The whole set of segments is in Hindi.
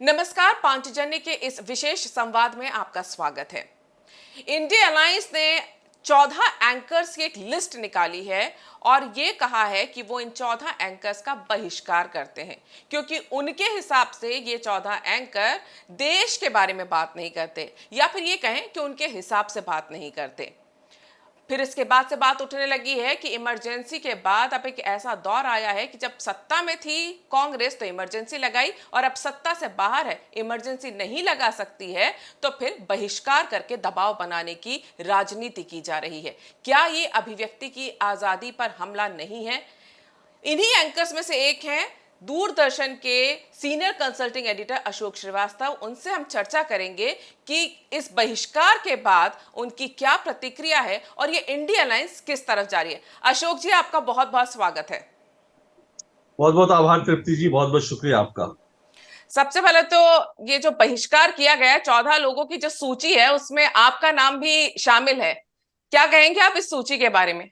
नमस्कार, पांचजन्य के इस विशेष संवाद में आपका स्वागत है। इंडिया अलायंस ने 14 एंकर्स की एक लिस्ट निकाली है और ये कहा है कि वो इन 14 एंकर्स का बहिष्कार करते हैं क्योंकि उनके हिसाब से ये 14 एंकर देश के बारे में बात नहीं करते या फिर ये कहें कि उनके हिसाब से बात नहीं करते। फिर इसके बाद से बात उठने लगी है कि इमरजेंसी के बाद अब एक ऐसा दौर आया है कि जब सत्ता में थी कांग्रेस तो इमरजेंसी लगाई और अब सत्ता से बाहर है, इमरजेंसी नहीं लगा सकती है तो फिर बहिष्कार करके दबाव बनाने की राजनीति की जा रही है। क्या ये अभिव्यक्ति की आजादी पर हमला नहीं है? इन्हीं एंकर्स में से एक हैं दूरदर्शन के senior consulting editor Ashok Srivastava. उनसे हम चर्चा करेंगे कि इस बहिष्कार के बाद उनकी क्या प्रतिक्रिया है और ये इंडिया अलायंस किस तरफ जा रही है। अशोक जी, आपका बहुत बहुत स्वागत है। बहुत बहुत आभार तृप्ति जी, बहुत बहुत शुक्रिया आपका। सबसे पहले तो ये जो बहिष्कार किया गया है 14 लोगों की जो सूची है उसमें आपका नाम भी शामिल है, क्या कहेंगे आप इस सूची के बारे में?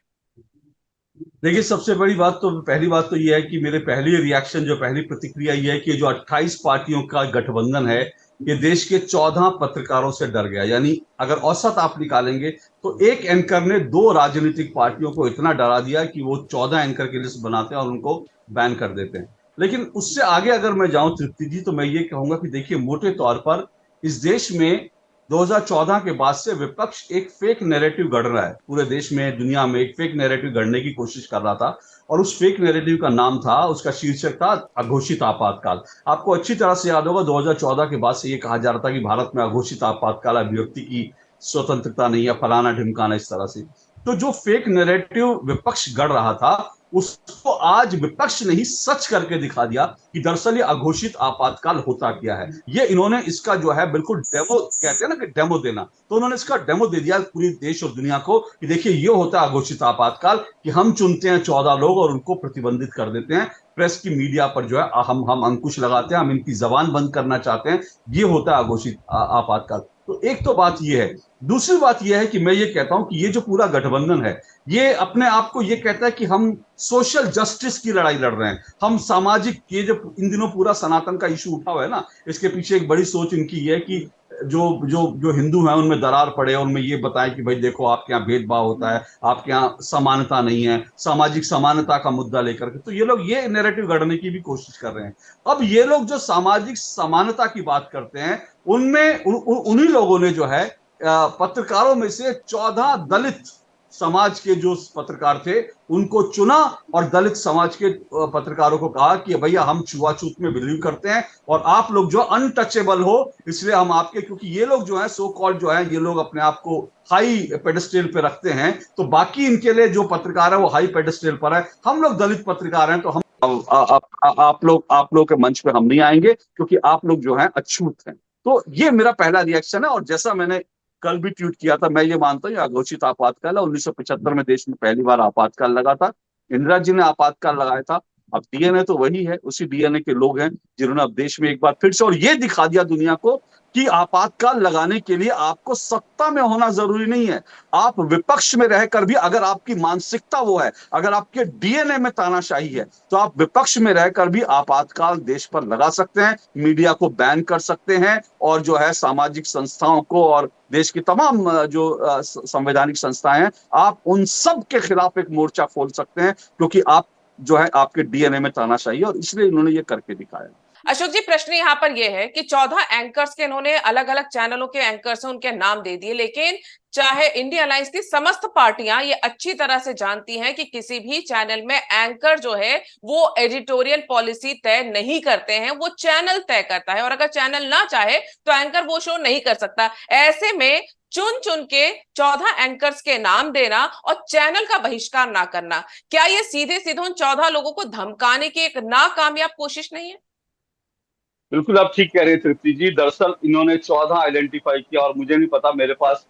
देखिए, सबसे बड़ी बात तो पहली बात तो ये है कि मेरे पहली रिएक्शन जो पहली प्रतिक्रिया ये है कि जो 28 पार्टियों का गठबंधन है ये देश के 14 पत्रकारों से डर गया। यानी अगर औसत आप निकालेंगे तो एक एंकर ने दो राजनीतिक पार्टियों को इतना डरा दिया कि वो 14 एंकर की लिस्ट बनाते हैं और उनको बैन कर देते हैं। लेकिन उससे आगे अगर मैं जाऊं तृप्ति जी, तो मैं ये कहूंगा कि देखिए, मोटे तौर पर इस देश में 2014 के बाद से विपक्ष एक फेक नैरेटिव गढ़ रहा है। पूरे देश में, दुनिया में एक फेक नैरेटिव गढ़ने की कोशिश कर रहा था और उस फेक नैरेटिव का नाम था, उसका शीर्षक था अघोषित आपातकाल। आपको अच्छी तरह से याद होगा 2014 के बाद से ये कहा जा रहा था कि भारत में अघोषित आपातकाल, अभिव्यक्ति की स्वतंत्रता नहीं है, फलाना ढिमकाना, इस तरह से। तो जो फेक नैरेटिव विपक्ष गढ़ रहा था उसको आज विपक्ष ने ही सच करके दिखा दिया कि दरअसल ये अघोषित आपातकाल होता क्या है। ये इन्होंने इसका जो है बिल्कुल डेमो, कहते हैं ना कि डेमो देना, तो उन्होंने इसका डेमो दे दिया पूरी देश और दुनिया को कि देखिए ये होता है अघोषित आपातकाल, कि हम चुनते हैं 14 लोग और उनको प्रतिबंधित कर देते हैं। प्रेस की, मीडिया पर जो है हम अंकुश लगाते हैं, हम इनकी जबान बंद करना चाहते हैं। ये होता है अघोषित आपातकाल। तो एक तो बात ये है। दूसरी बात यह है कि मैं ये कहता हूं कि ये जो पूरा गठबंधन है ये अपने आप को ये कहता है कि हम सोशल जस्टिस की लड़ाई लड़ रहे हैं, हम सामाजिक, ये जो इन दिनों पूरा सनातन का इशू उठा हुआ है ना, इसके पीछे एक बड़ी सोच इनकी ये है कि जो जो जो हिंदू हैं उनमें दरार पड़े, उनमें ये बताएं कि भाई देखो आपके यहाँ भेदभाव होता है, आपके यहाँ समानता नहीं है, सामाजिक समानता का मुद्दा लेकर के। तो ये लोग ये नैरेटिव गढ़ने की भी कोशिश कर रहे हैं। अब ये लोग जो सामाजिक समानता की बात करते हैं उनमें उन्हीं लोगों ने जो है पत्रकारों में से 14 दलित समाज के जो पत्रकार थे उनको चुना और दलित समाज के पत्रकारों को कहा कि भैया हम छुआछूत में बिलीव करते हैं और आप लोग जो अनटचेबल हो, इसलिए हम आपके, क्योंकि ये लोग जो है सो कॉल्ड जो है, ये लोग अपने आप को हाई पेडेस्टल पे रखते हैं, तो बाकी इनके लिए जो पत्रकार है वो हाई पेडेस्टल पर है। हम लोग दलित पत्रकार हैं तो हम आप लोग के मंच पे हम नहीं आएंगे क्योंकि आप लोग जो है अछूत हैं। तो ये मेरा पहला रिएक्शन है। और जैसा मैंने कल भी ट्वीट किया था, मैं ये मानता हूँ अघोषित आपातकाल है। 1975 में देश में पहली बार आपातकाल लगा था, इंदिरा जी ने आपातकाल लगाया था। अब डीएनए तो वही है, उसी डीएनए के लोग हैं जिन्होंने अब देश में एक बार फिर से और ये दिखा दिया दुनिया को कि आपातकाल लगाने के लिए आपको सत्ता में होना जरूरी नहीं है। आप विपक्ष में रहकर भी, अगर आपकी मानसिकता वो है, अगर आपके डीएनए में तानाशाही है, तो आप विपक्ष में रहकर भी आपातकाल देश पर लगा सकते हैं, मीडिया को बैन कर सकते हैं और जो है सामाजिक संस्थाओं को और देश की तमाम जो संवैधानिक संस्थाएं हैं, आप उन सब के खिलाफ एक मोर्चा खोल सकते हैं क्योंकि आप जो है आपके डीएनए में तानाशाही है और इसलिए इन्होंने ये करके दिखाया। अशोक जी, प्रश्न यहाँ पर यह है कि 14 एंकर्स के इन्होंने अलग अलग चैनलों के एंकर्स हैं उनके नाम दे दिए, लेकिन चाहे इंडिया अलायंस की समस्त पार्टियां ये अच्छी तरह से जानती हैं कि किसी भी चैनल में एंकर जो है वो एडिटोरियल पॉलिसी तय नहीं करते हैं, वो चैनल तय करता है और अगर चैनल ना चाहे तो एंकर वो शो नहीं कर सकता। ऐसे में चुन चुन के 14 एंकर्स के नाम देना और चैनल का बहिष्कार ना करना, क्या ये सीधे सीधे उन 14 लोगों को धमकाने की एक नाकामयाब कोशिश नहीं है? बिल्कुल आप ठीक कह रहे हैं तृप्ति जी। दरअसल इन्होंने 14 आइडेंटिफाई किया और मुझे नहीं पता, मेरे पास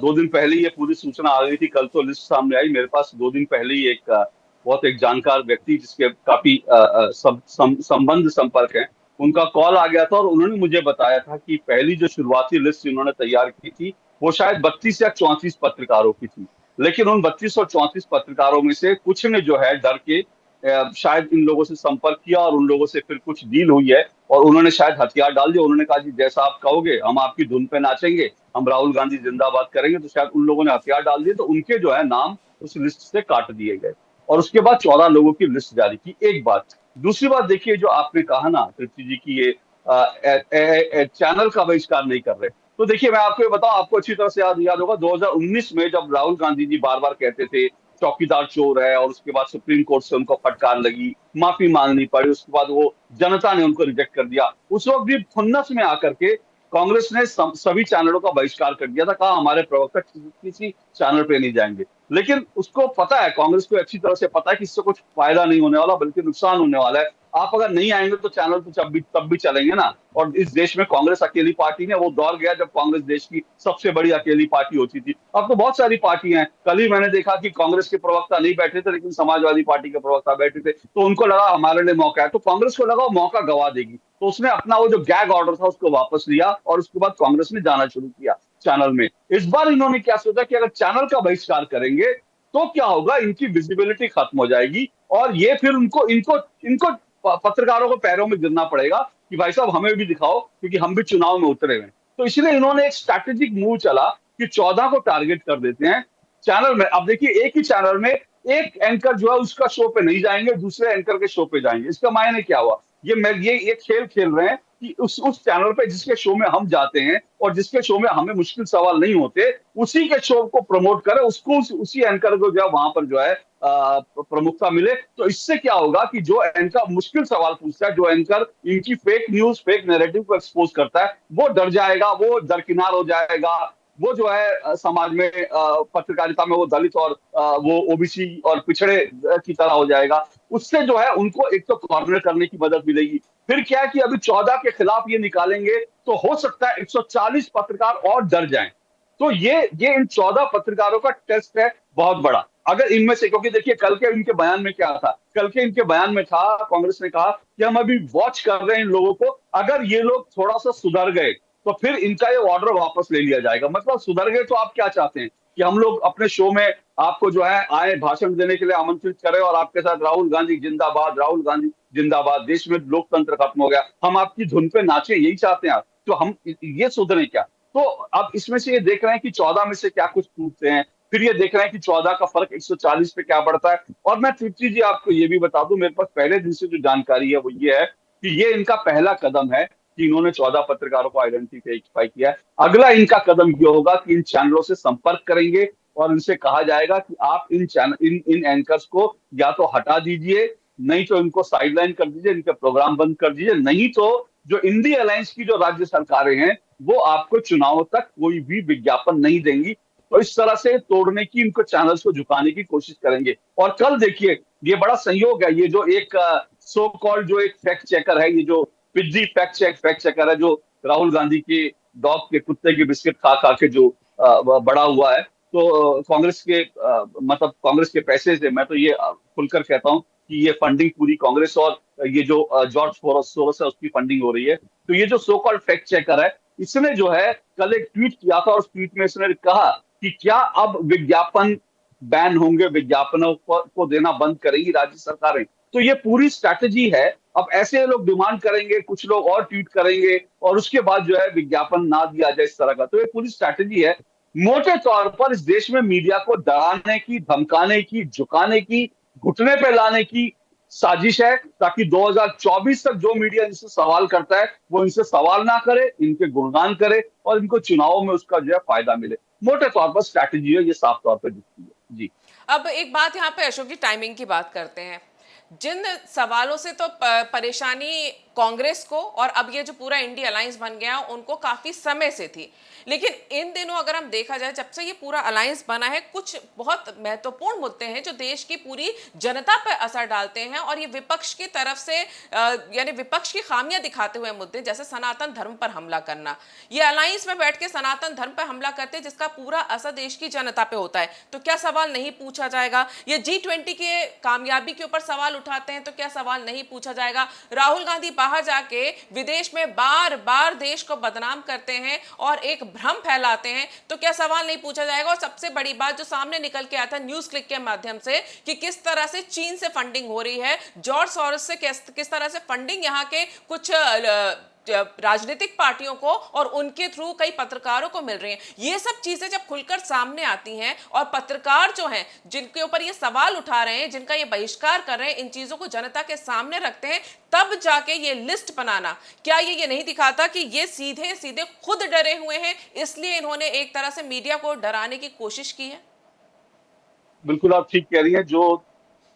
2 दिन पहले ये पूरी सूचना आ गई थी, कल तो लिस्ट सामने आई। मेरे पास 2 दिन पहले ही बहुत एक जानकार व्यक्ति जिसके काफी संबंध संपर्क है, उनका कॉल आ गया था और उन्होंने मुझे बताया था कि पहली जो शुरुआती लिस्ट इन्होंने तैयार की थी वो शायद 32 या 34 पत्रकारों की थी, लेकिन उन 32 और 34 पत्रकारों में से कुछ ने जो है डर के शायद इन लोगों से संपर्क किया और उन लोगों से फिर कुछ डील हुई है और उन्होंने शायद हथियार डाल दिया। उन्होंने कहा जी जैसा आप कहोगे हम आपकी धुन पे नाचेंगे, हम राहुल गांधी जिंदाबाद करेंगे। तो शायद उन लोगों ने हथियार डाल दिए, तो उनके जो है नाम उस लिस्ट से काट दिए गए और उसके बाद 14 लोगों की लिस्ट जारी की। एक बात। दूसरी बात देखिए, जो आपने कहा ना तृप्ति जी की ये चैनल का बहिष्कार नहीं कर रहे, तो देखिए मैं आपको ये बताऊं, आपको अच्छी तरह से याद होगा 2019 में जब राहुल गांधी जी बार बार कहते थे चौकीदार चोर है, और उसके बाद सुप्रीम कोर्ट से उनको फटकार लगी, माफी मांगनी पड़ी, उसके बाद वो जनता ने उनको रिजेक्ट कर दिया। उस वक्त भी खुन्नस में आकर के कांग्रेस ने सभी चैनलों का बहिष्कार कर दिया था, कहा हमारे प्रवक्ता किसी चैनल पे नहीं जाएंगे। लेकिन उसको पता है, कांग्रेस को अच्छी तरह से पता है कि इससे कुछ फायदा नहीं होने वाला बल्कि नुकसान होने वाला है। आप अगर नहीं आएंगे तो चैनल तो तब भी चलेंगे ना। और इस देश में कांग्रेस अकेली पार्टी नहीं है, वो दौर गया जब कांग्रेस देश की सबसे बड़ी अकेली पार्टी होती थी। अब तो बहुत सारी पार्टियां हैं। कल ही मैंने देखा कि कांग्रेस के प्रवक्ता नहीं बैठे थे लेकिन समाजवादी पार्टी के प्रवक्ता बैठे थे, तो उनको लगा हमारे लिए मौका है, तो कांग्रेस को लगा वो मौका गवा देगी, तो उसने अपना वो जो गैग ऑर्डर था उसको वापस लिया और उसके बाद कांग्रेस ने जाना शुरू किया चैनल में। इस बार इन्होंने क्या सोचा कि अगर चैनल का बहिष्कार करेंगे तो क्या होगा, इनकी विजिबिलिटी खत्म हो जाएगी और ये फिर उनको इनको इनको पत्रकारों को पैरों में गिरना पड़ेगा कि भाई साहब हमें भी दिखाओ, क्योंकि हम भी चुनाव में उतरे हुए। तो इसलिए इन्होंने एक स्ट्रैटेजिक मूव चला कि 14 को टारगेट कर देते हैं चैनल में। अब देखिए एक ही चैनल में एक एंकर जो है उसका शो पे नहीं जाएंगे, दूसरे एंकर के शो पे जाएंगे। इसका मायने क्या हुआ, ये खेल खेल रहे हैं कि उस चैनल पे जिसके शो में हम जाते हैं और जिसके शो में हमें मुश्किल सवाल नहीं होते, उसी के शो को प्रमोट करें, उसको उसी एंकर को जो है वहां पर जो है प्रमुखता मिले। तो इससे क्या होगा कि जो एंकर मुश्किल सवाल पूछता है, जो एंकर इनकी फेक न्यूज फेक नैरेटिव को एक्सपोज करता है, वो डर जाएगा, वो दरकिनार हो जाएगा। वो जो है समाज में पत्रकारिता में वो दलित और वो ओबीसी और पिछड़े की तरह हो जाएगा। उससे जो है उनको एक तो कॉर्नर करने की मदद मिलेगी। फिर क्या है कि अभी 14 के खिलाफ ये निकालेंगे तो हो सकता है 140 पत्रकार और डर जाएं। तो ये इन 14 पत्रकारों का टेस्ट है बहुत बड़ा। अगर इनमें से, क्योंकि देखिए कल के इनके बयान में क्या था, कल के इनके बयान में था, कांग्रेस ने कहा कि हम अभी वॉच कर रहे हैं इन लोगों को, अगर ये लोग थोड़ा सा सुधर गए तो फिर इनका ये ऑर्डर वापस ले लिया जाएगा। मतलब सुधर गए तो आप क्या चाहते हैं कि हम लोग अपने शो में आपको जो है आए भाषण देने के लिए आमंत्रित करें और आपके साथ राहुल गांधी जिंदाबाद, राहुल गांधी जिंदाबाद, देश में लोकतंत्र खत्म हो गया, हम आपकी धुन पे नाचे, यही चाहते हैं आप? तो हम ये सुधरे क्या? तो अब इसमें से ये देख रहे हैं कि 14 में से क्या कुछ टूटते हैं, फिर ये देख रहे हैं कि 14 का फर्क 140 पे क्या बढ़ता है। और मैं तृप्ति जी आपको ये भी बता दूं, मेरे पास पहले दिन से जो जानकारी है वो ये है कि ये इनका पहला कदम है कि इन्होंने 14 पत्रकारों को आइडेंटिफाई किया है। अगला इनका कदम ये होगा कि इन चैनलों से संपर्क करेंगे और इनसे कहा जाएगा कि आप इन एंकर्स को या तो हटा दीजिए, नहीं तो इनको साइडलाइन कर दीजिए, इनके प्रोग्राम बंद कर दीजिए, नहीं तो जो इंडी अलायंस की जो राज्य सरकारें हैं वो आपको चुनाव तक कोई भी विज्ञापन नहीं देंगी। तो इस तरह से तोड़ने की, इनको चैनल्स को झुकाने की कोशिश करेंगे। और कल देखिए ये बड़ा संयोग है, ये जो एक सो कॉल्ड जो एक फैक्ट चेकर है, ये जो पिज्जी फैक्ट चेकर है, जो राहुल गांधी के डॉग के कुत्ते के बिस्किट खा खा के जो बड़ा हुआ है, तो कांग्रेस के मतलब कांग्रेस के पैसे से, मैं तो ये खुलकर कहता हूं कि ये फंडिंग पूरी कांग्रेस और ये जो जॉर्ज सोरोस है उसकी फंडिंग हो रही है। तो ये जो सो कॉल्ड फैक्ट चेकर है, इसने जो है कल एक ट्वीट किया था और उस ट्वीट में इसने कहा कि क्या अब विज्ञापन बैन होंगे, विज्ञापनों को देना बंद करेंगी राज्य सरकारें। तो ये पूरी स्ट्रैटेजी है। अब ऐसे लोग डिमांड करेंगे, कुछ लोग और ट्वीट करेंगे और उसके बाद जो है विज्ञापन ना दिया जाए इस तरह का। तो ये पूरी स्ट्रैटेजी है। मोटे तौर पर इस देश में मीडिया को डराने की, धमकाने की, झुकाने की, घुटने पे लाने की साजिश है, ताकि 2024 तक जो मीडिया इनसे सवाल करता है वो इनसे सवाल ना करे, इनके गुणगान करे और इनको चुनावों में उसका जो है फायदा मिले। मोटे तौर पर स्ट्रैटेजी है, ये साफ तौर पर दिखती है। जी। अब एक बात यहाँ पे अशोक जी, टाइमिंग की बात करते हैं। जिन सवालों से तो परेशानी कांग्रेस को और अब ये जो पूरा इंडी अलायंस बन गया उनको काफी समय से थी, लेकिन इन दिनों अगर हम देखा जाए जब से ये पूरा अलायंस बना है, कुछ बहुत महत्वपूर्ण मुद्दे हैं जो देश की पूरी जनता पर असर डालते हैं और ये विपक्ष की तरफ से यानी विपक्ष की खामियां दिखाते हुए मुद्दे, जैसे सनातन धर्म पर हमला करना। ये अलायंस में बैठ के सनातन धर्म पर हमला करते हैं जिसका पूरा असर देश की जनता पे होता है, तो क्या सवाल नहीं पूछा जाएगा? ये G20 के कामयाबी के ऊपर सवाल उठाते हैं तो क्या सवाल नहीं पूछा जाएगा? राहुल गांधी बाहर जाके विदेश में बार बार देश को बदनाम करते हैं और एक भ्रम फैलाते हैं, तो क्या सवाल नहीं पूछा जाएगा? और सबसे बड़ी बात जो सामने निकल के आता है न्यूज क्लिक के माध्यम से कि किस तरह से चीन से फंडिंग हो रही है, जॉर्ज सोरोस से किस तरह से फंडिंग यहाँ के कुछ राजनीतिक पार्टियों को और उनके थ्रू कई पत्रकारों को मिल रही हैं। ये सब चीजें जब खुलकर सामने आती हैं और पत्रकार जो हैं जिनके ऊपर ये सवाल उठा रहे हैं, जिनका ये बहिष्कार कर रहे हैं, इन चीजों को जनता के सामने रखते हैं, तब जाके ये लिस्ट बनाना, क्या ये नहीं दिखाता कि ये सीधे सीधे खुद डरे हुए हैं, इसलिए इन्होंने एक तरह से मीडिया को डराने की कोशिश की है? बिल्कुल आप ठीक कह रही हैं। जो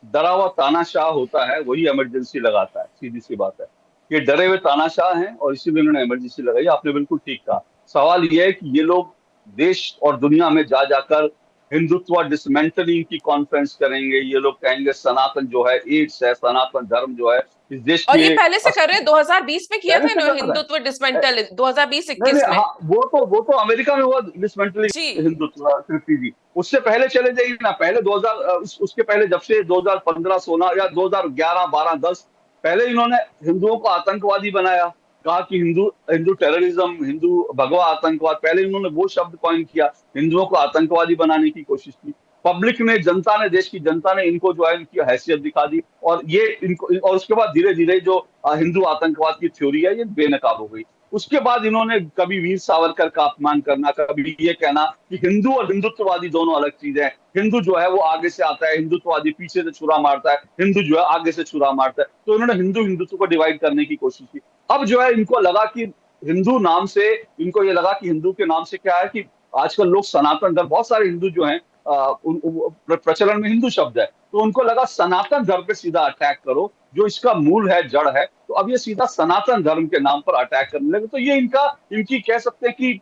डरा हुआ तानाशाह होता है वही इमरजेंसी लगाता है, सीधी सी बात है। ये डरे हुए तानाशाह हैं और इसीलिए उन्होंने इमरजेंसी लगाई। आपने बिल्कुल ठीक कहा। सवाल ये है कि ये लोग देश और दुनिया में जा जाकर हिंदुत्व डिसमेंटलिंग की कॉन्फ्रेंस करेंगे। ये लोग कहेंगे सनातन जो है एड्स है, सनातन धर्म जो है इस देश और की ये पहले से कर रहे हैं, 2020 में किया पहले था से इन्होंने कर रहे हिंदुत्व हैं। डिसमेंटल, नहीं 2020-21 नहीं, में। हाँ वो तो अमेरिका में हुआ डिसमेंटलिंग जी। हिंदुत्व कृति जी। उससे पहले चले जाइए ना, पहले 2000 उसके पहले जब से 2015-16 या 2011-12-10 पहले इन्होंने हिंदुओं को आतंकवादी बनाया, कहा कि हिंदू हिंदू टेररिज्म, हिंदू भगवा आतंकवाद, पहले इन्होंने वो शब्द कॉइन किया, हिंदुओं को आतंकवादी बनाने की कोशिश की। पब्लिक ने, जनता ने, देश की जनता ने इनको जो है इनकी हैसियत दिखा दी और ये इनको, और उसके बाद धीरे धीरे जो हिंदू आतंकवाद की थ्योरी है ये बेनकाब हो गई। उसके बाद इन्होंने कभी वीर सावरकर का अपमान करना, कभी ये कहना कि हिंदू और हिंदुत्ववादी दोनों अलग चीजें हैं। हिंदू जो है वो आगे से आता है, हिंदुत्ववादी पीछे से छुरा मारता है, हिंदू जो है आगे से छुरा मारता है। तो इन्होंने हिंदू हिंदुत्व को डिवाइड करने की कोशिश की। अब जो है इनको लगा कि हिंदू नाम से, इनको ये लगा कि हिंदू के नाम से क्या है कि आजकल लोग सनातन धर्म, बहुत सारे हिंदू जो हैं प्रचलन में हिंदू शब्द है, तो उनको लगा सनातन धर्म पे सीधा अटैक करो, जो इसका मूल है, जड़ है। तो अब ये सीधा सनातन धर्म के नाम पर अटैक करने लगे। तो ये इनकी कह सकते हैं कि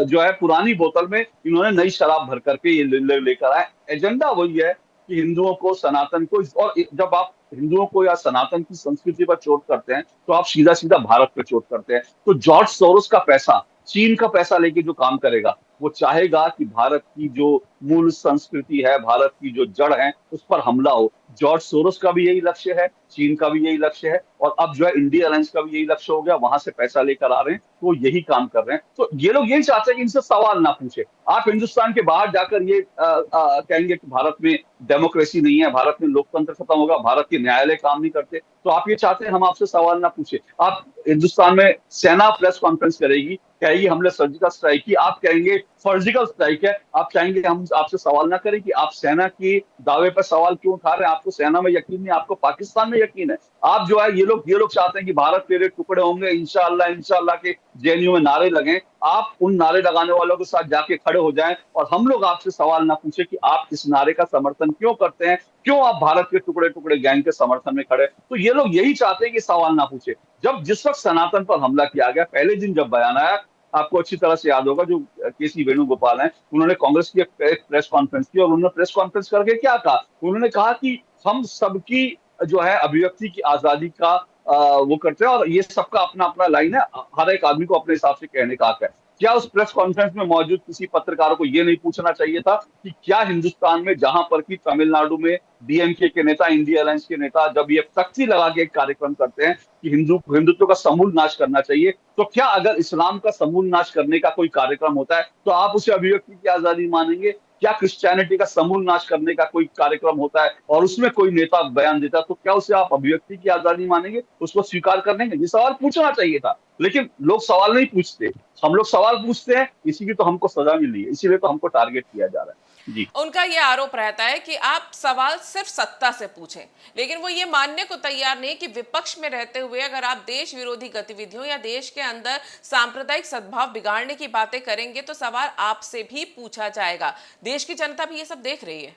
जो है पुरानी बोतल में इन्होंने नई शराब भर करके ये लेकर आए। एजेंडा वही है कि हिंदुओं को, सनातन को, और जब आप हिंदुओं को या सनातन की संस्कृति पर चोट करते हैं तो आप सीधा सीधा भारत पर चोट करते हैं। तो जॉर्ज सोरोस का पैसा, चीन का पैसा लेके जो काम करेगा, वो चाहेगा कि भारत की जो मूल संस्कृति है, भारत की जो जड़ है, उस पर हमला हो। जॉर्ज सोरोस का भी यही लक्ष्य है, चीन का भी यही लक्ष्य है, और अब जो है इंडिया अलायंस का भी यही लक्ष्य हो गया। वहां से पैसा लेकर आ रहे हैं, तो यही काम कर रहे हैं। तो ये लोग यही चाहते हैं कि इनसे सवाल ना पूछे। आप हिंदुस्तान के बाहर जाकर ये कहेंगे कि भारत में डेमोक्रेसी नहीं है, भारत में लोकतंत्र खत्म होगा, भारत के न्यायालय काम नहीं करते, तो आप ये चाहते हैं हम आपसे सवाल ना पूछे। आप हिंदुस्तान में सेना प्रेस कॉन्फ्रेंस करेगी, कहेगी हमने सर्जिकल स्ट्राइक की, आप कहेंगे सर्जिकल स्ट्राइक है, आप चाहेंगे हम आपसे सवाल ना करें कि आप सेना के दावे पर सवाल क्यों उठा रहे हैं? आपको सेना में यकीन नहीं, आपको पाकिस्तान में यकीन है। आप जो है ये लोग चाहते हैं कि भारत तेरे टुकड़े होंगे, इंशाअल्लाह इंशाअल्लाह के जेएनयू में नारे लगें। आप उन नारे लगाने वालों के साथ जाके खड़े हो जाएं और हम लोग आपसे सवाल ना पूछे कि आप इस नारे का समर्थन क्यों करते हैं, क्यों आप भारत के टुकड़े टुकड़े गैंग के समर्थन में खड़े। तो ये लोग यही चाहते हैं कि सवाल ना पूछे। जब जिस वक्त सनातन पर हमला किया गया, पहले दिन जब बयान आया, आपको अच्छी तरह से याद होगा, जो केसी वेणुगोपाल हैं, उन्होंने कांग्रेस की एक प्रेस कॉन्फ्रेंस की और उन्होंने प्रेस कॉन्फ्रेंस करके क्या कहा? उन्होंने कहा कि हम सबकी जो है अभिव्यक्ति की आजादी का वो करते हैं और ये सबका अपना अपना लाइन है, हर एक आदमी को अपने हिसाब से कहने का हक है। क्या उस प्रेस कॉन्फ्रेंस में मौजूद किसी पत्रकार को ये नहीं पूछना चाहिए था कि क्या हिंदुस्तान में, जहां पर कि तमिलनाडु में डीएमके के नेता, इंडिया अलायंस के नेता जब ये तख्ती लगा के एक कार्यक्रम करते हैं कि हिंदुत्व का समूल नाश करना चाहिए, तो क्या अगर इस्लाम का समूल नाश करने का कोई कार्यक्रम होता है तो आप उसे अभिव्यक्ति की आजादी मानेंगे? क्या क्रिश्चियनिटी का समूल नाश करने का कोई कार्यक्रम होता है और उसमें कोई नेता बयान देता है तो क्या उसे आप अभिव्यक्ति की आजादी मानेंगे, उसको स्वीकार कर लेंगे? ये सवाल पूछना चाहिए था, लेकिन लोग सवाल नहीं पूछते। हम लोग सवाल पूछते हैं, इसीलिए तो हमको सजा मिली है, इसीलिए तो हमको टारगेट किया जा रहा है। जी। उनका ये आरोप रहता है कि आप सवाल सिर्फ सत्ता से पूछें, लेकिन वो ये मानने को तैयार नहीं कि विपक्ष में रहते हुए अगर आप देश विरोधी गतिविधियों या देश के अंदर सांप्रदायिक सद्भाव बिगाड़ने की बातें करेंगे तो सवाल आपसे भी पूछा जाएगा। देश की जनता भी ये सब देख रही है।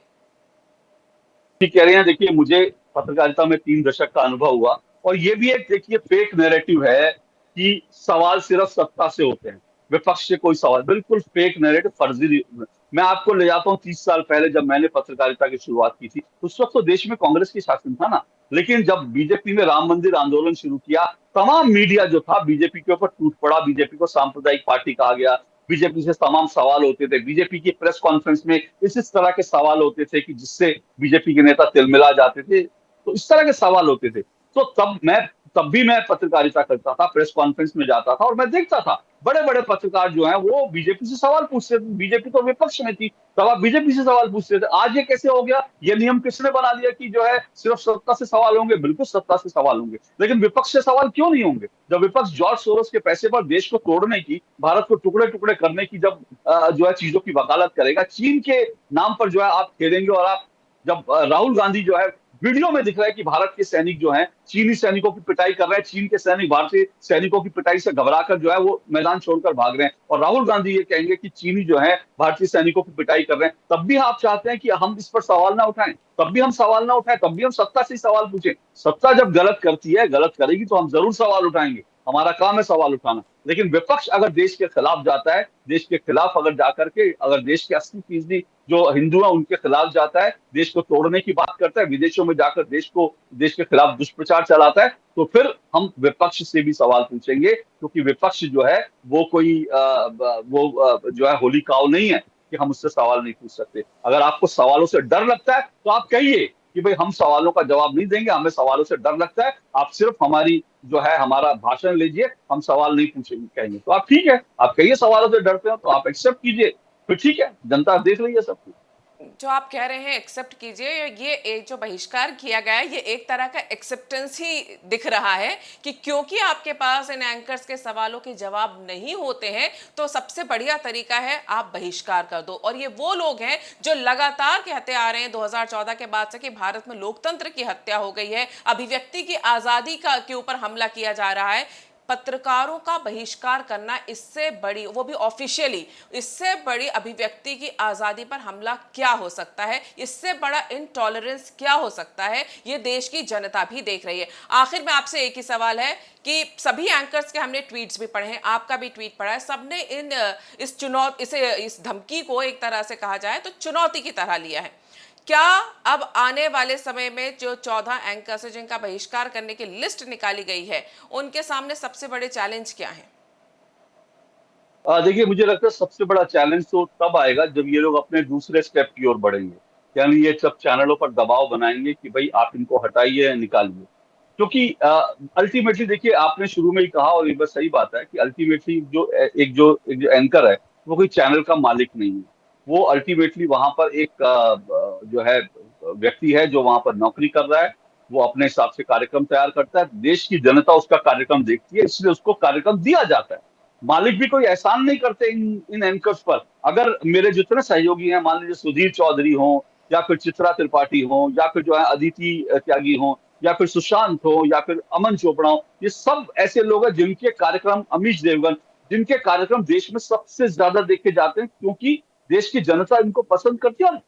ठीक कह रहे हैं। देखिए, मुझे पत्रकारिता में 3 दशक का अनुभव हुआ और ये भी एक, देखिए, फेक नैरेटिव है कि सवाल सिर्फ सत्ता से होते हैं, विपक्ष से कोई सवाल, बिल्कुल फेक नैरेटिव, फर्जी। मैं आपको ले जाता हूँ 30 साल पहले, जब मैंने पत्रकारिता की शुरुआत की थी, उस वक्त तो देश में कांग्रेस की शासन था ना, लेकिन जब बीजेपी ने राम मंदिर आंदोलन शुरू किया, तमाम मीडिया जो था बीजेपी के ऊपर टूट पड़ा, बीजेपी को सांप्रदायिक पार्टी कहा गया, बीजेपी से तमाम सवाल होते थे, बीजेपी की प्रेस कॉन्फ्रेंस में इस तरह के सवाल होते थे कि जिससे बीजेपी के नेता तिलमिला जाते थे, तो इस तरह के सवाल होते थे। तो तब भी मैं पत्रकारिता करता था, प्रेस कॉन्फ्रेंस में जाता था और मैं देखता था बड़े बड़े पत्रकार जो हैं वो बीजेपी से सवाल पूछते थे। बीजेपी तो विपक्ष में थी, तब आप बीजेपी से सवाल पूछते थे। आज ये कैसे हो गया? ये नियम किसने बना दिया कि जो है सिर्फ सत्ता से सवाल होंगे? बिल्कुल सत्ता से सवाल होंगे, लेकिन विपक्ष से सवाल क्यों नहीं होंगे? जब विपक्ष जॉर्ज सोरोस के पैसे पर देश को तोड़ने की, भारत को टुकड़े टुकड़े करने की जब जो है चीजों की वकालत करेगा, चीन के नाम पर जो है आप खेलेंगे, और आप जब राहुल गांधी जो है वीडियो में दिख रहा है कि भारत के सैनिक जो हैं चीनी सैनिकों की पिटाई कर रहे हैं, चीन के सैनिक भारतीय सैनिकों की पिटाई से घबराकर जो है वो मैदान छोड़कर भाग रहे हैं, और राहुल गांधी ये कहेंगे कि चीनी जो है भारतीय सैनिकों की पिटाई कर रहे हैं, तब भी आप चाहते हैं कि हम इस पर सवाल ना उठाएं? तब भी हम सवाल ना उठाएं, तब भी हम सत्ता से ही सवाल पूछें? सत्ता जब गलत करती है, गलत करेगी, तो हम जरूर सवाल उठाएंगे, हमारा काम है सवाल उठाना। लेकिन विपक्ष अगर देश के खिलाफ जाता है, देश के खिलाफ अगर जाकर के, अगर देश के 80% जो हिंदू हैं उनके खिलाफ जाता है, देश को तोड़ने की बात करता है, विदेशों में जाकर देश के खिलाफ दुष्प्रचार चलाता है, तो फिर हम विपक्ष से भी सवाल पूछेंगे, क्योंकि विपक्ष जो है वो कोई जो है होली काऊ नहीं है कि हम उससे सवाल नहीं पूछ सकते। अगर आपको सवालों से डर लगता है तो आप कहिए कि भाई हम सवालों का जवाब नहीं देंगे, हमें सवालों से डर लगता है, आप सिर्फ हमारी जो है हमारा भाषण लीजिए, हम सवाल नहीं पूछेंगे कहेंगे, तो आप ठीक है, आप कहिए सवालों से डरते हो तो आप एक्सेप्ट कीजिए, फिर ठीक है, जनता देख रही है सब कुछ। जो आप कह रहे हैं एक्सेप्ट कीजिए, ये एक जो बहिष्कार किया गया है ये एक तरह का एक्सेप्टेंस ही दिख रहा है कि क्योंकि आपके पास इन एंकर्स के सवालों के जवाब नहीं होते हैं तो सबसे बढ़िया तरीका है आप बहिष्कार कर दो। और ये वो लोग हैं जो लगातार कहते आ रहे हैं 2014 के बाद से कि भारत में लोकतंत्र की हत्या हो गई है, अभिव्यक्ति की आजादी का के ऊपर हमला किया जा रहा है। पत्रकारों का बहिष्कार करना इससे बड़ी, वो भी ऑफिशियली, इससे बड़ी अभिव्यक्ति की आजादी पर हमला क्या हो सकता है? इससे बड़ा इनटॉलरेंस क्या हो सकता है? ये देश की जनता भी देख रही है। आखिर में आपसे एक ही सवाल है कि सभी एंकर्स के हमने ट्वीट्स भी पढ़े हैं, आपका भी ट्वीट पढ़ा है, सबने इस धमकी को एक तरह से कहा जाए तो चुनौती की तरह लिया है। क्या अब आने वाले समय में जो 14 एंकर्स हैं जिनका बहिष्कार करने की लिस्ट निकाली गई है, उनके सामने सबसे बड़े चैलेंज क्या हैं? देखिए, मुझे लगता है सबसे बड़ा चैलेंज तो तब आएगा जब ये लोग अपने दूसरे स्टेप की ओर बढ़ेंगे, यानी ये सब चैनलों पर दबाव बनाएंगे कि भाई आप इनको हटाइए, निकालिए। क्योंकि अल्टीमेटली देखिए, आपने शुरू में ही कहा और ये बस सही बात है कि अल्टीमेटली एक जो एंकर है वो कोई चैनल का मालिक नहीं है। वो अल्टीमेटली वहां पर एक जो है व्यक्ति है जो वहां पर नौकरी कर रहा है। वो अपने हिसाब से कार्यक्रम तैयार करता है, देश की जनता उसका कार्यक्रम देखती है, इसलिए उसको कार्यक्रम दिया जाता है। मालिक भी कोई एहसान नहीं करते इन एंकर्स पर। अगर मेरे जितने सहयोगी हैं, मान लीजिए सुधीर चौधरी हो, या फिर चित्रा त्रिपाठी हो, या फिर जो है अदिति त्यागी हो, या फिर सुशांत हो, या फिर अमन चोपड़ा हो, ये सब ऐसे लोग हैं जिनके कार्यक्रम, अमीश देवगन, जिनके कार्यक्रम देश में सबसे ज्यादा देखे जाते हैं, क्योंकि देश की जनता इनको पसंद करती है, और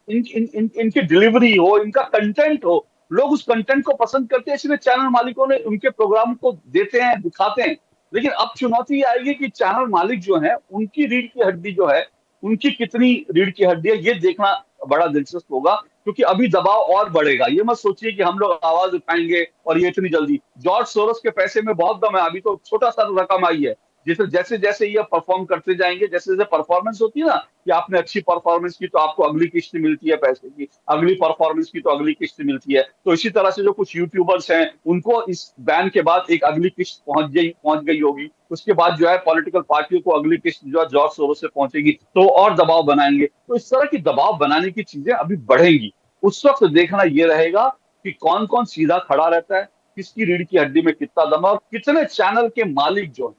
इनकी डिलीवरी हो, इनका कंटेंट हो, लोग उस कंटेंट को पसंद करते हैं, इसलिए चैनल मालिकों ने उनके प्रोग्राम को देते हैं, दिखाते हैं। लेकिन अब चुनौती ये आएगी कि चैनल मालिक जो है उनकी रीढ़ की हड्डी जो है, उनकी कितनी रीढ़ की हड्डी है, ये देखना बड़ा दिलचस्प होगा। क्योंकि अभी दबाव और बढ़ेगा। ये मत सोचिए कि हम लोग आवाज उठाएंगे और ये इतनी जल्दी, जॉर्ज सोरोस के पैसे में बहुत दम है, अभी तो छोटा सा रकम आई है। जैसे जैसे जैसे ये परफॉर्म करते जाएंगे, जैसे जैसे परफॉर्मेंस होती है ना, कि आपने अच्छी परफॉर्मेंस की तो आपको अगली किस्त मिलती है पैसे की, अगली परफॉर्मेंस की तो अगली किस्त मिलती है, तो इसी तरह से जो कुछ यूट्यूबर्स हैं उनको इस बैन के बाद एक अगली किस्त पहुंच गई होगी, उसके बाद जो है पॉलिटिकल पार्टियों को अगली किस्त जो है जॉर्ज सोरोस से पहुंचेगी, तो और दबाव बनाएंगे। तो इस तरह की दबाव बनाने की चीजें अभी बढ़ेंगी। उस वक्त देखना यह रहेगा कि कौन कौन सीधा खड़ा रहता है, किसकी रीढ़ की हड्डी में कितना दम है, और कितने चैनल के मालिक जो है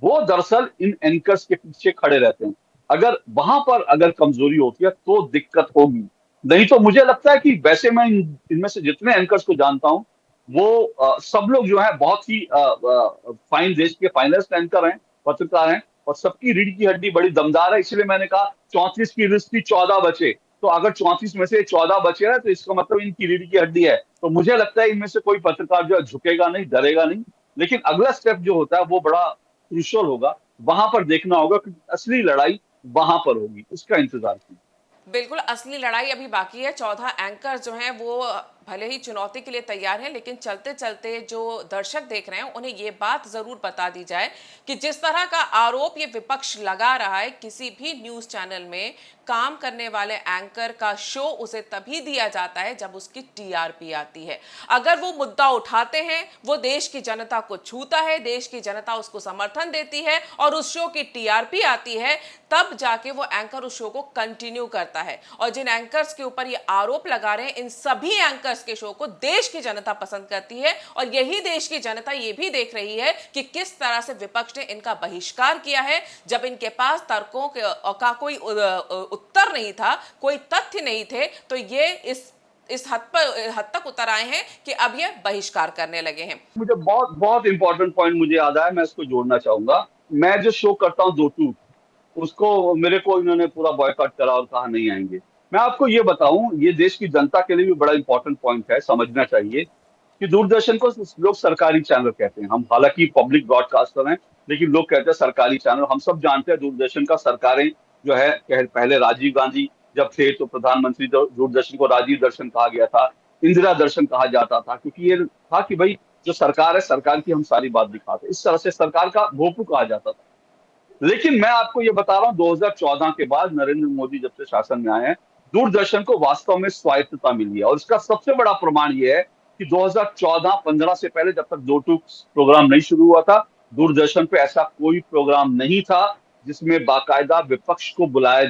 वो दरअसल इन एंकर्स के पीछे खड़े रहते हैं। अगर वहां पर अगर कमजोरी होती है तो दिक्कत होगी। नहीं तो मुझे लगता है कि वैसे मैं इनमें से जितने एंकर्स को जानता हूं, वो सब लोग जो है बहुत ही फाइन, देश के फाइनेस्ट एंकर हैं, पत्रकार हैं, और सबकी रीढ़ की हड्डी बड़ी दमदार है। इसलिए मैंने कहा 34 की लिस्ट थी, 14 बचे, तो अगर 34 में से 14 बचे हैं तो इसका मतलब इनकी रीढ़ की हड्डी है। तो मुझे लगता है इनमें से कोई पत्रकार जो है झुकेगा नहीं, डरेगा नहीं। लेकिन अगला स्टेप जो होता है वो बड़ा क्रूशियल होगा। वहां पर देखना होगा कि असली लड़ाई वहां पर होगी, उसका इंतजार कीजिए। बिल्कुल, असली लड़ाई अभी बाकी है। 14 एंकर जो हैं वो भले ही चुनौती के लिए तैयार हैं, लेकिन चलते चलते जो दर्शक देख रहे हैं उन्हें ये बात जरूर बता दी जाए कि जिस तरह का आरोप ये विपक्ष लगा रहा है, किसी भी न्यूज चैनल में काम करने वाले एंकर का शो उसे तभी दिया जाता है जब उसकी टीआरपी आती है। अगर वो मुद्दा उठाते हैं, वो देश की जनता को छूता है, देश की जनता उसको समर्थन देती है और उस शो की टीआरपी आती है, तब जाके वो एंकर उस शो को कंटिन्यू करता है। और जिन एंकर्स के ऊपर ये आरोप लगा रहे हैं, इन सभी एंकर्स के शो को देश की जनता पसंद करती है और यही देश की जनता ये भी देख रही है कि किस तरह से विपक्ष ने इनका बहिष्कार किया है। जब इनके पास तर्कों का कोई उत्तर नहीं था, कोई तथ्य नहीं थे, तो ये इस हद तक उतर आए हैं कि अब ये बहिष्कार करने लगे हैं। मुझे बहुत बहुत इंपॉर्टेंट पॉइंट मुझे याद आया, मैं इसको जोड़ना चाहूंगा। मैं जो शो करता हूँ 2-2, उसको मेरे को इन्होंने पूरा बॉयकॉट करा और कहा नहीं आएंगे। मैं आपको ये बताऊं, ये देश की जनता के लिए भी बड़ा इंपॉर्टेंट पॉइंट है, समझना चाहिए कि दूरदर्शन को लोग सरकारी चैनल कहते हैं। हम हालांकि पब्लिक ब्रॉडकास्टर हैं, लेकिन लोग कहते हैं सरकारी चैनल। हम सब जानते हैं दूरदर्शन का सरकारें जो है, पहले राजीव गांधी जब थे तो प्रधानमंत्री दूरदर्शन को राजीव दर्शन कहा गया था, इंदिरा दर्शन कहा जाता था, क्योंकि ये था कि भाई जो सरकार है, सरकार की हम सारी बात दिखाते। इस तरह से सरकार का भोपू कहा जाता था। लेकिन मैं आपको ये बता रहा हूं, 2014 के बाद नरेंद्र मोदी जब से शासन में आए हैं, दूरदर्शन को वास्तव में स्वायत्तता मिली है। और इसका सबसे बड़ा प्रमाण ये है कि 2014-15 से पहले, जब तक 2-2 प्रोग्राम नहीं शुरू हुआ था, दूरदर्शन पे ऐसा कोई प्रोग्राम नहीं था जिसमें बाकायदा विपक्ष को बुलाया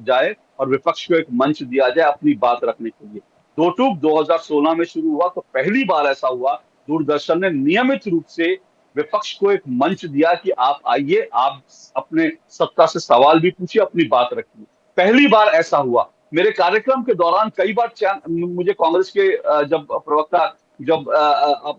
जाए और विपक्ष को एक मंच दिया जाए अपनी बात रखने के लिए। 2-2 2016 में शुरू हुआ तो पहली बार ऐसा हुआ, दूरदर्शन ने नियमित रूप से विपक्ष को एक मंच दिया कि आप आइए, आप अपने सत्ता से सवाल भी पूछिए, अपनी बात रखिए। पहली बार ऐसा हुआ। मेरे कार्यक्रम के दौरान कई बार मुझे कांग्रेस के जब प्रवक्ता जब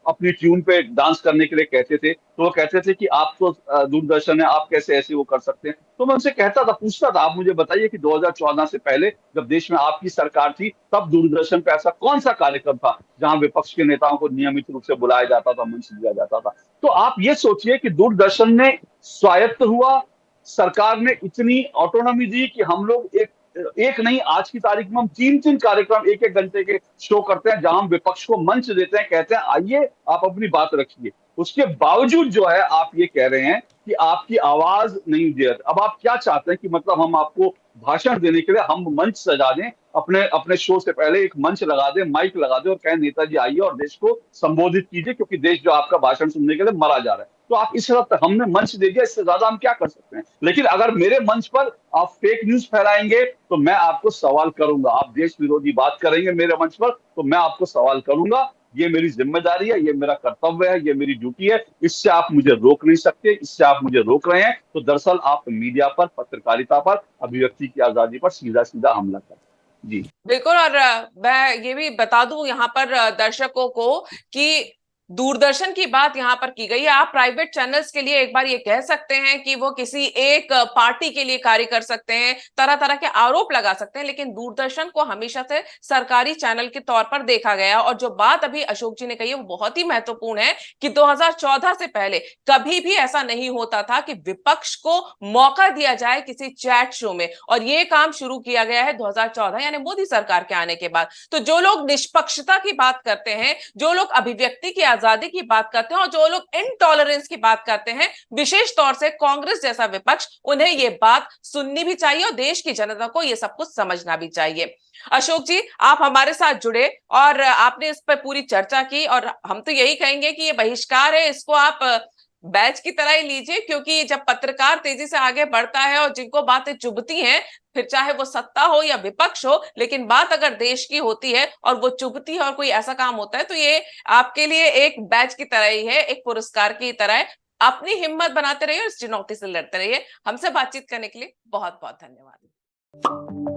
अपनी ट्यून पे डांस करने के लिए कहते थे, तो वो कहते थे कि आप तो दूरदर्शन है, आप कैसे ऐसे वो कर सकते हैं। तो मैं उनसे कहता था, पूछता था, आप मुझे बताइए कि 2014 से पहले जब देश में आपकी सरकार थी, तब दूरदर्शन पे ऐसा कौन सा कार्यक्रम था जहां विपक्ष के नेताओं को नियमित रूप से बुलाया जाता था, मंच दिया जाता था। तो आप ये सोचिए कि दूरदर्शन ने स्वायत्त हुआ, सरकार ने इतनी ऑटोनॉमी दी कि हम लोग एक नहीं, आज की तारीख में हम 3-3 कार्यक्रम 1-1 घंटे के शो करते हैं, जहां हम विपक्ष को मंच देते हैं, कहते हैं आइए आप अपनी बात रखिए। उसके बावजूद जो है आप ये कह रहे हैं कि आपकी आवाज नहीं दे रहे। अब आप क्या चाहते हैं कि मतलब हम आपको भाषण देने के लिए हम मंच सजा दें, अपने शो से पहले एक मंच लगा दें, माइक लगा दें और कहें नेताजी आइए और देश को संबोधित कीजिए, क्योंकि देश जो आपका भाषण सुनने के लिए मरा जा रहा है। तो आप इस हद तक हमने मंच दे दिया, इससे ज्यादा हम क्या कर सकते हैं। लेकिन अगर मेरे मंच पर आप फेक न्यूज फैलाएंगे तो मैं आपको सवाल करूंगा। आप देश विरोधी बात करेंगे मेरे मंच पर तो मैं आपको सवाल करूंगा। ये मेरी जिम्मेदारी है, ये मेरा कर्तव्य है, ये मेरी ड्यूटी है। इससे आप मुझे रोक नहीं सकते, इससे आप मुझे रोक रहे हैं तो दरअसल आप मीडिया पर, पत्रकारिता पर, अभिव्यक्ति की आजादी पर सीधा सीधा हमला कर रहे हैं। जी बिल्कुल। और मैं ये भी बता दूं यहाँ पर दर्शकों को कि दूरदर्शन की बात यहाँ पर की गई है। आप प्राइवेट चैनल्स के लिए एक बार ये कह सकते हैं कि वो किसी एक पार्टी के लिए कार्य कर सकते हैं, तरह तरह के आरोप लगा सकते हैं, लेकिन दूरदर्शन को हमेशा से सरकारी चैनल के तौर पर देखा गया। और जो बात अभी अशोक जी ने कही है वो बहुत ही महत्वपूर्ण है कि 2014 से पहले कभी भी ऐसा नहीं होता था कि विपक्ष को मौका दिया जाए किसी चैट शो में, और ये काम शुरू किया गया है 2014 यानी मोदी सरकार के आने के बाद। तो जो लोग निष्पक्षता की बात करते हैं, जो लोग अभिव्यक्ति की आजादी की बात करते हैं और जो लोग इनटॉलरेंस की बात करते हैं, विशेष तौर से कांग्रेस जैसा विपक्ष, उन्हें यह बात सुननी भी चाहिए और देश की जनता को यह सब कुछ समझना भी चाहिए। अशोक जी, आप हमारे साथ जुड़े और आपने इस पर पूरी चर्चा की, और हम तो यही कहेंगे कि ये बहिष्कार है, इसको आप बैच की तरह ही लीजिए, क्योंकि जब पत्रकार तेजी से आगे बढ़ता है और जिनको बातें चुभती हैं, फिर चाहे वो सत्ता हो या विपक्ष हो, लेकिन बात अगर देश की होती है और वो चुभती है और कोई ऐसा काम होता है, तो ये आपके लिए एक बैच की तरह ही है, एक पुरस्कार की तरह है। अपनी हिम्मत बनाते रहिए और इस चुनौती से लड़ते रहिए। हमसे बातचीत करने के लिए बहुत बहुत धन्यवाद।